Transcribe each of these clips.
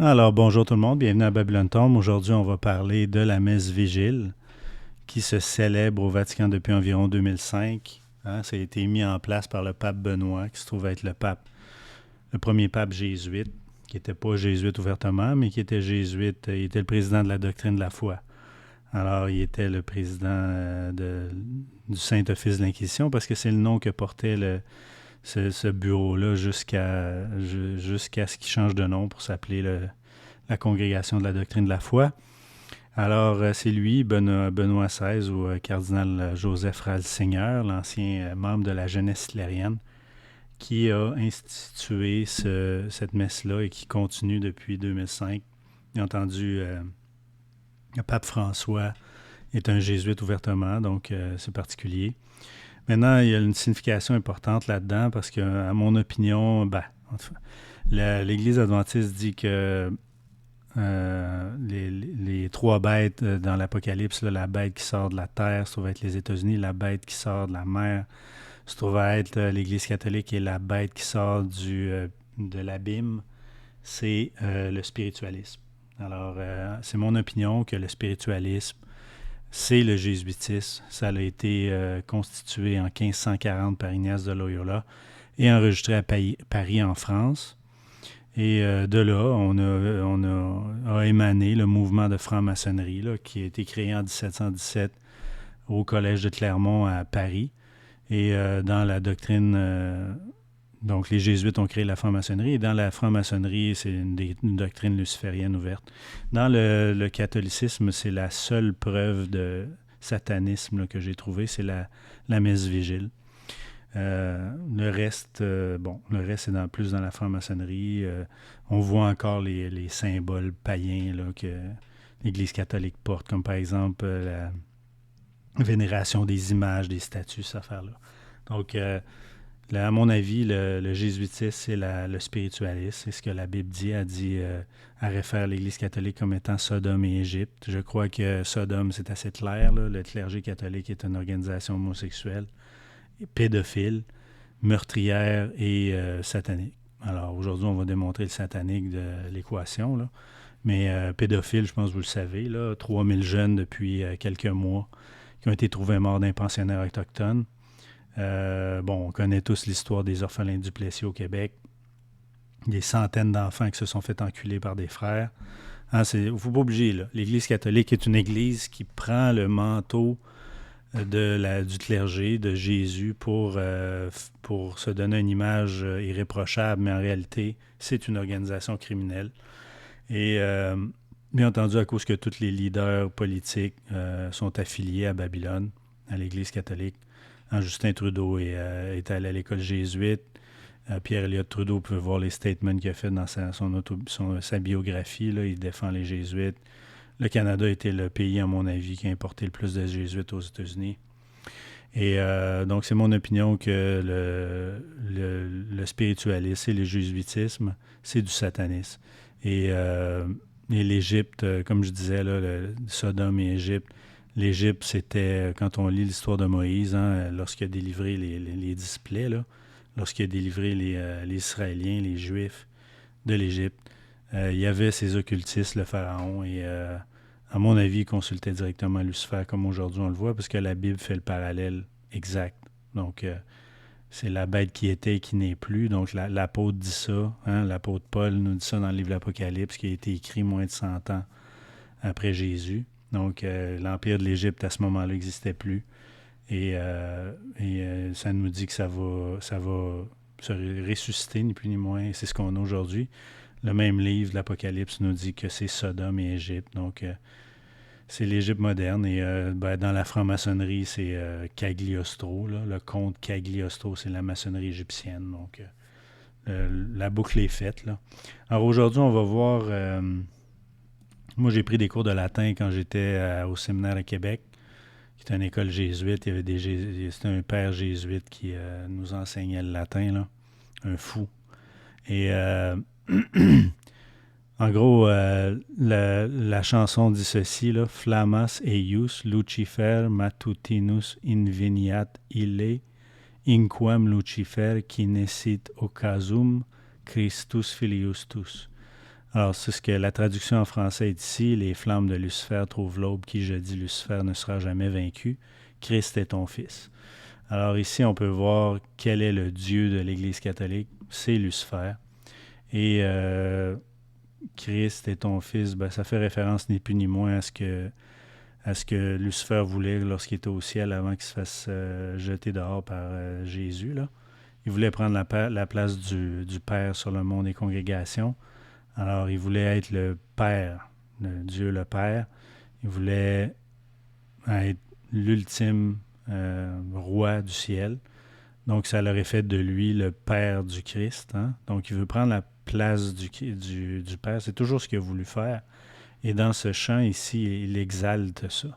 Alors, bonjour tout le monde, bienvenue à Babylon Tombe. Aujourd'hui, on va parler de la messe vigile qui se célèbre au Vatican depuis environ 2005. Hein, ça a été mis en place par le pape Benoît, qui se trouve être le premier pape jésuite, qui n'était pas jésuite ouvertement, mais qui était jésuite. Il était le président de la doctrine de la foi. Alors, il était le président du Saint-Office de l'Inquisition parce que c'est le nom que portait ce bureau-là jusqu'à ce qu'il change de nom pour s'appeler la Congrégation de la doctrine de la foi. Alors, c'est lui, Benoît XVI, ou cardinal Joseph Ratzinger, l'ancien membre de la jeunesse hitlérienne, qui a institué cette messe-là et qui continue depuis 2005. Bien entendu, le pape François est un jésuite ouvertement, donc c'est particulier. Maintenant, il y a une signification importante là-dedans parce que, à mon opinion, enfin, l'Église adventiste dit que les trois bêtes dans l'Apocalypse, là, la bête qui sort de la terre se trouve être les États-Unis, la bête qui sort de la mer se trouve être l'Église catholique et la bête qui sort de l'abîme, c'est le spiritualisme. Alors, c'est mon opinion que le spiritualisme, c'est le jésuitisme. Ça a été constitué en 1540 par Ignace de Loyola et enregistré à Paris en France. Et de là, a émané le mouvement de franc-maçonnerie là, qui a été créé en 1717 au Collège de Clermont à Paris. Et dans la doctrine, donc les jésuites ont créé la franc-maçonnerie. Et dans la franc-maçonnerie, c'est une doctrine luciférienne ouverte. Dans le catholicisme, c'est la seule preuve de satanisme là, que j'ai trouvé, c'est la messe vigile. Le reste, le reste est plus dans la franc-maçonnerie. On voit encore les symboles païens là, que l'Église catholique porte, comme par exemple la vénération des images, des statues, cette affaire-là. Donc, à mon avis, le jésuitisme, c'est le spiritualisme. C'est ce que la Bible dit. Elle réfère l'Église catholique comme étant Sodome et Égypte. Je crois que Sodome, c'est assez clair. Là. Le clergé catholique est une organisation homosexuelle, pédophile, meurtrière et satanique. Alors, aujourd'hui, on va démontrer le satanique de l'équation, là. Mais pédophile, je pense que vous le savez, là, 3000 jeunes depuis quelques mois qui ont été trouvés morts d'un pensionnaire autochtone. On connaît tous l'histoire des orphelins du Plessis au Québec. Des centaines d'enfants qui se sont fait enculer par des frères. Hein, vous ne faut pas obliger, là. L'Église catholique est une église qui prend le manteau du clergé, de Jésus, pour se donner une image irréprochable, mais en réalité, c'est une organisation criminelle. Et bien entendu, à cause que tous les leaders politiques sont affiliés à Babylone, à l'Église catholique. Hein, Justin Trudeau est allé à l'école jésuite. Pierre Elliott Trudeau peut voir les statements qu'il a fait dans sa biographie. Là, il défend les jésuites. Le Canada était le pays, à mon avis, qui a importé le plus de jésuites aux États-Unis. Et donc, c'est mon opinion que le spiritualisme et le jésuitisme, c'est du satanisme. Et l'Égypte, comme je disais, là, Sodome et Égypte, l'Égypte, c'était, quand on lit l'histoire de Moïse, hein, lorsqu'il a délivré les 10 plaies, là, lorsqu'il a délivré les Israéliens, les Juifs de l'Égypte, il y avait ces occultistes, le pharaon, et à mon avis, il consultait directement Lucifer, comme aujourd'hui on le voit, parce que la Bible fait le parallèle exact. Donc, c'est la bête qui était et qui n'est plus. Donc, l'apôtre dit ça. Hein, l'apôtre Paul nous dit ça dans le livre de l'Apocalypse, qui a été écrit moins de 100 ans après Jésus. Donc, l'Empire de l'Égypte, à ce moment-là, n'existait plus. Et ça nous dit que ça va se ressusciter, ni plus ni moins. C'est ce qu'on a aujourd'hui. Le même livre de l'Apocalypse nous dit que c'est Sodome et Égypte. Donc, c'est l'Égypte moderne. Et dans la franc-maçonnerie, c'est Cagliostro. Là. Le comte Cagliostro, c'est la maçonnerie égyptienne. Donc, la boucle est faite. Là. Alors, aujourd'hui, on va voir... moi, j'ai pris des cours de latin quand j'étais au séminaire à Québec, qui est une école jésuite. C'était un père jésuite qui nous enseignait le latin, là. Un fou. Et... en gros, la chanson dit ceci, là, Flammas eius Lucifer matutinus inveniat ille, inquam Lucifer kinesit occasum Christus filius tus. Alors, c'est ce que la traduction en français est ici. Les flammes de Lucifer trouvent l'aube qui, je dis, Lucifer ne sera jamais vaincu. Christ est ton fils. Alors ici, on peut voir quel est le Dieu de l'Église catholique. C'est Lucifer. Et Christ est ton fils, ben, ça fait référence ni plus ni moins à ce que Lucifer voulait lorsqu'il était au ciel avant qu'il se fasse jeter dehors par Jésus. Là. Il voulait prendre la place du Père sur le monde des congrégations. Alors, il voulait être le Père, Dieu le Père. Il voulait être l'ultime roi du ciel. Donc, ça l'aurait fait de lui le Père du Christ. Hein? Donc, il veut prendre la place du Père. C'est toujours ce qu'il a voulu faire. Et dans ce chant ici, il exalte ça.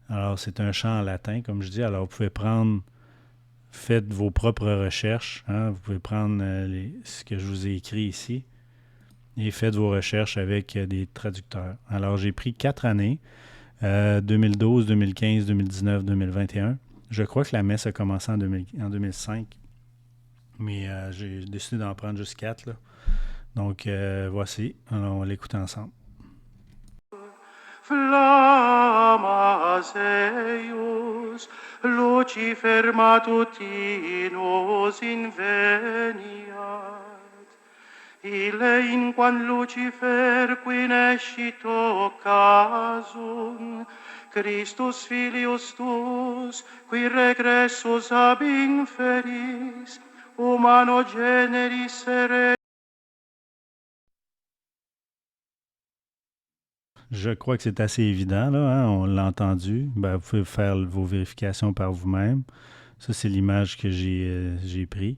Alors, c'est un chant en latin, comme je dis. Alors, vous pouvez faites vos propres recherches. Hein? Vous pouvez prendre ce que je vous ai écrit ici et faites vos recherches avec des traducteurs. Alors, j'ai pris 4 années, 2012, 2015, 2019, 2021. Je crois que la messe a commencé en 2005, mais j'ai décidé d'en prendre juste 4. Là. Donc, voici. Alors, on va l'écouter ensemble. Flammas eius, Lucifer matutinus inveniat. Ille inquam Lucifer qui nescit occasum, Christus filius tuus, qui regressus ab inferis, humano generis sere. Je crois que c'est assez évident, là, hein? On l'a entendu. Ben, vous pouvez faire vos vérifications par vous-même. Ça, c'est l'image que j'ai prise.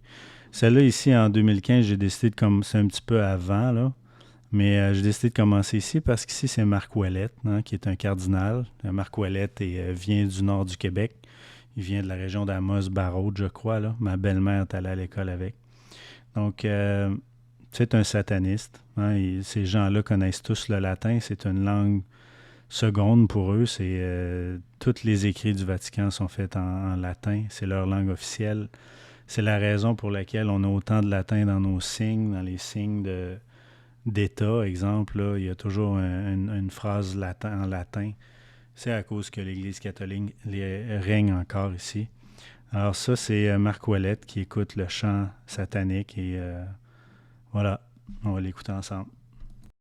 Celle-là, ici, en 2015, j'ai décidé de commencer un petit peu avant, là. Mais j'ai décidé de commencer ici parce qu'ici, c'est Marc Ouellette, hein, qui est un cardinal. Marc Ouellette vient du nord du Québec. Il vient de la région d'Amos-Barraud, je crois. Là. Ma belle-mère est allée à l'école avec. Donc, c'est un sataniste. Hein, et ces gens-là connaissent tous le latin. C'est une langue seconde pour eux. Tous les écrits du Vatican sont faits en latin. C'est leur langue officielle. C'est la raison pour laquelle on a autant de latin dans nos signes, dans les signes d'État, exemple. Là, il y a toujours une phrase en latin. C'est à cause que l'Église catholique règne encore ici. Alors ça, c'est Marc Ouellette qui écoute le chant satanique et voilà, on va l'écouter ensemble.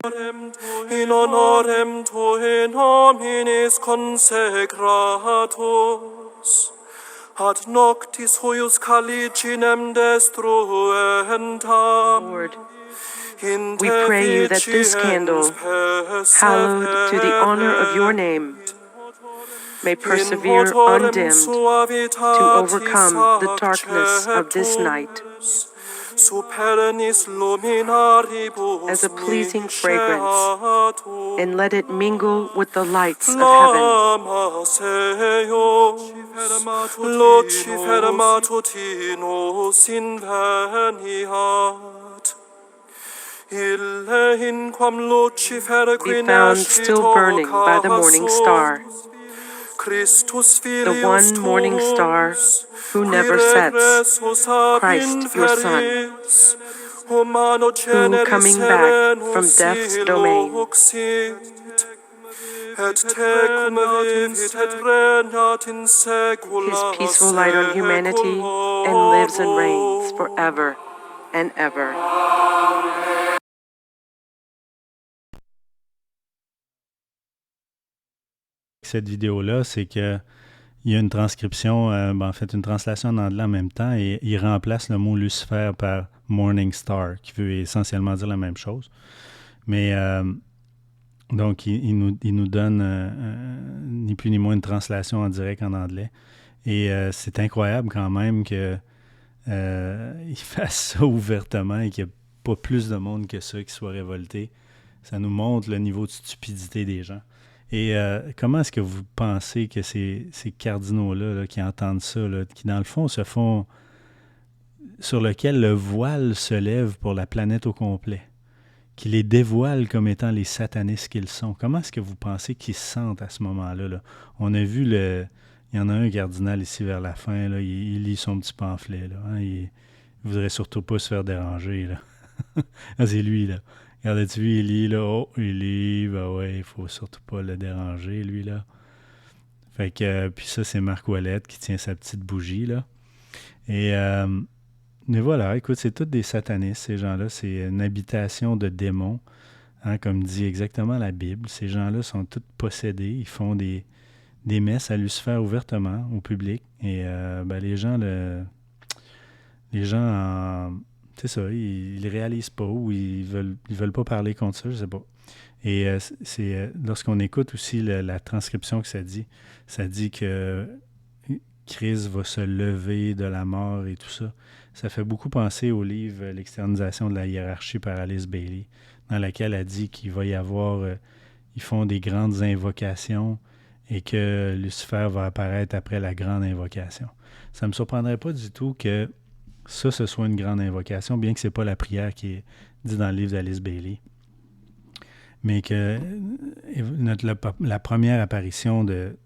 In honorem Tuae nominis consecratus, ad noctis huius calicinem destruentam. Lord, we pray you that this candle, hallowed to the honor of your name, may persevere undimmed to overcome the darkness of this night as a pleasing fragrance, and let it mingle with the lights of heaven. Lucifer matutinus inveniat. Ille inquam Lucifer Be found still burning by the morning star, the one morning star who never sets, Christ your Son, who, coming back from death's domain, his peaceful light on humanity, and lives and reigns forever and ever. Cette vidéo-là, c'est que il y a une transcription, en fait une translation en anglais en même temps, et il remplace le mot Lucifer par Morning Star, qui veut essentiellement dire la même chose. Mais donc, il nous donne ni plus ni moins une translation en direct en anglais. Et c'est incroyable quand même qu'il fasse ça ouvertement et qu'il n'y ait pas plus de monde que ça qui soit révolté. Ça nous montre le niveau de stupidité des gens. Et comment est-ce que vous pensez que ces cardinaux-là là, qui entendent ça, là, qui dans le fond se font... sur lequel le voile se lève pour la planète au complet, qui les dévoile comme étant les satanistes qu'ils sont, comment est-ce que vous pensez qu'ils se sentent à ce moment-là? Là? On a vu il y en a un cardinal ici vers la fin, là, il lit son petit pamphlet. Là, hein, il voudrait surtout pas se faire déranger. Là. Ah, c'est lui, là. Regarde, as-tu vu Élie, là? Oh, Élie, ben ouais, il faut surtout pas le déranger, lui, là. Fait que, puis ça, c'est Marc Ouellette qui tient sa petite bougie, là. Et, mais voilà, écoute, c'est tous des satanistes, ces gens-là. C'est une habitation de démons, hein, comme dit exactement la Bible. Ces gens-là sont tous possédés. Ils font des messes à Lucifer ouvertement au public. Et ben, les gens, c'est ça, ils réalisent pas ou ils veulent pas parler contre ça, je sais pas. Et lorsqu'on écoute aussi la transcription que ça dit que Christ va se lever de la mort et tout ça. Ça fait beaucoup penser au livre L'externisation de la hiérarchie par Alice Bailey, dans laquelle elle dit qu'il va y avoir, ils font des grandes invocations et que Lucifer va apparaître après la grande invocation. Ça ne me surprendrait pas du tout que ça, ce soit une grande invocation, bien que ce n'est pas la prière qui est dite dans le livre d'Alice Bailey. Mais que la première apparition de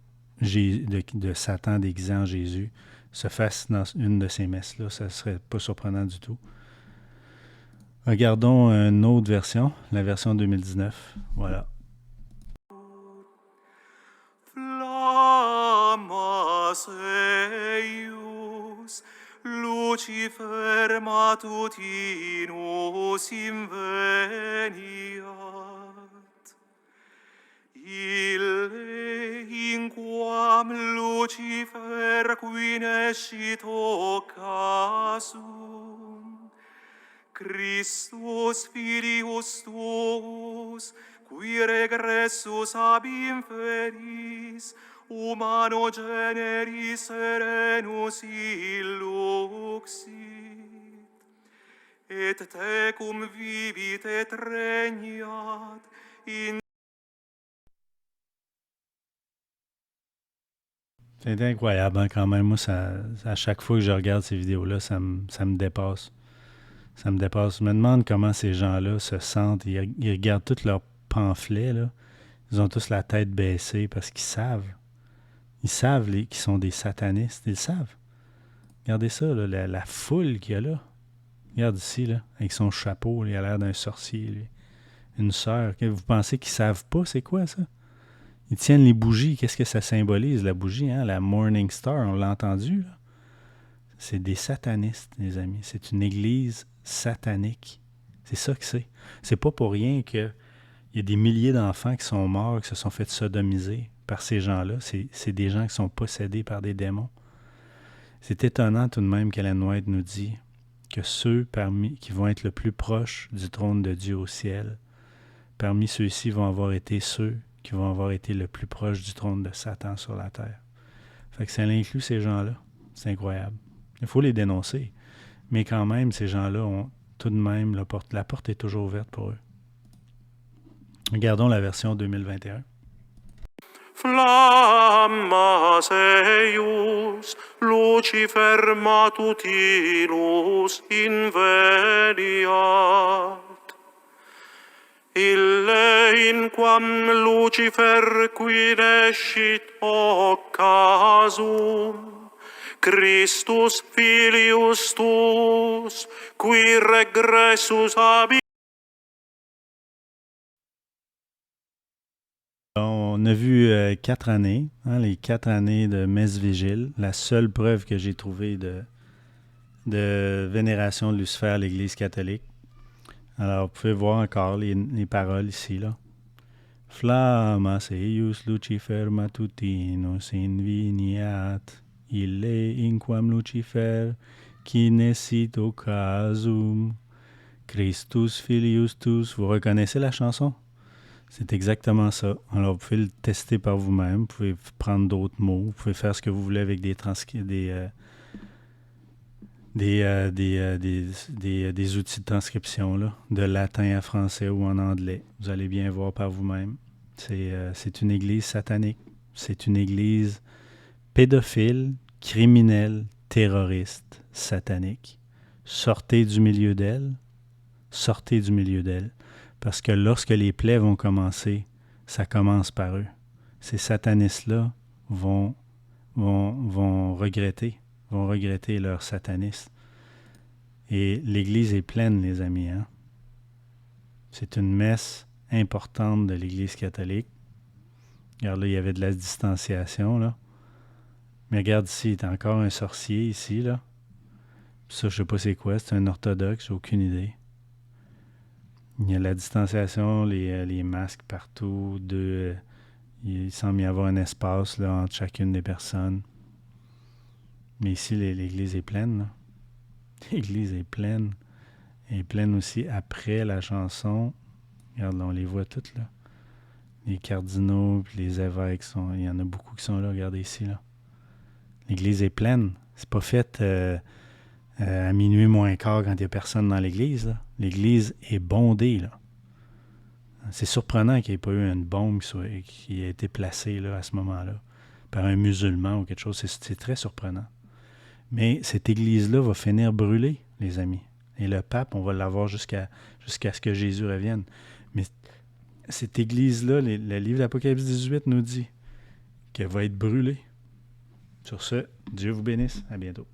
Satan déguisé en Jésus se fasse dans une de ces messes-là, ça ne serait pas surprenant du tout. Regardons une autre version, la version 2019. Voilà. Flammas eius, Lucifer matutinus inveniat. Ille in quam Lucifer qui nescit occasum, Christus filius tuus, qui regressus ab inferis, humano generis serenus illuxit, et tecum vivit et regnat in. C'est incroyable, hein, quand même. Moi, à chaque fois que je regarde ces vidéos-là, ça me dépasse. Ça me dépasse. Je me demande comment ces gens-là se sentent. Ils regardent tous leurs pamphlets, là. Ils ont tous la tête baissée parce qu'ils savent. Ils savent qu'ils sont des satanistes. Ils le savent. Regardez ça, là, la foule qu'il y a là. Regarde ici, là, avec son chapeau. Il a l'air d'un sorcier, lui. Une sœur. Vous pensez qu'ils savent pas c'est quoi, ça? Ils tiennent les bougies. Qu'est-ce que ça symbolise, la bougie, hein? La Morning Star, on l'a entendu, là. C'est des satanistes, les amis. C'est une église satanique. C'est ça que c'est. C'est pas pour rien qu'il y a des milliers d'enfants qui sont morts, qui se sont fait sodomiser par ces gens-là. C'est des gens qui sont possédés par des démons. C'est étonnant tout de même qu'Ellen White nous dit que ceux qui vont être le plus proches du trône de Dieu au ciel, parmi ceux-ci vont avoir été ceux qui vont avoir été le plus proche du trône de Satan sur la terre. Fait que ça inclut ces gens-là. C'est incroyable. Il faut les dénoncer. Mais quand même, ces gens-là ont tout de même, la porte est toujours ouverte pour eux. Regardons la version 2021. Flammas eius, Lucifer matutinus inveniat. Ille in quam Lucifer qui nescit occasum, Christus filius tuus, qui regressus ab. On a vu 4 années, hein, les 4 années de messe vigile, la seule preuve que j'ai trouvée de vénération de Lucifer à l'Église catholique. Alors, vous pouvez voir encore les paroles ici, là. Flammas eius Lucifer matutinus inveniat, ille in quam Lucifer qui nescit occasum, Christus filius tuus. Vous reconnaissez la chanson? C'est exactement ça. Alors, vous pouvez le tester par vous-même. Vous pouvez prendre d'autres mots. Vous pouvez faire ce que vous voulez avec des outils de transcription, là, de latin à français ou en anglais. Vous allez bien voir par vous-même. C'est une église satanique. C'est une église pédophile, criminelle, terroriste, satanique. Sortez du milieu d'elle. Sortez du milieu d'elle. Parce que lorsque les plaies vont commencer, ça commence par eux. Ces satanistes-là vont regretter leur satanisme. Et l'Église est pleine, les amis. Hein? C'est une messe importante de l'Église catholique. Regarde, là, il y avait de la distanciation, là. Mais regarde ici, il y a encore un sorcier ici, là. Ça, je sais pas c'est quoi. C'est un orthodoxe, j'ai aucune idée. Il y a la distanciation, les masques partout. Il semble y avoir un espace là, entre chacune des personnes. Mais ici, l'église est pleine. Là. L'église est pleine. Elle est pleine aussi après la chanson. Regarde, là, on les voit toutes, là. Les cardinaux, puis les évêques, il y en a beaucoup qui sont là. Regardez ici, là. L'église est pleine. C'est pas fait à minuit moins quart quand il n'y a personne dans l'église. Là. L'église est bondée, là. C'est surprenant qu'il n'y ait pas eu une bombe qui a été placée là, à ce moment-là par un musulman ou quelque chose. C'est très surprenant. Mais cette église-là va finir brûler, les amis. Et le pape, on va l'avoir jusqu'à ce que Jésus revienne. Mais cette église-là, le livre d'Apocalypse 18 nous dit qu'elle va être brûlée. Sur ce, Dieu vous bénisse. À bientôt.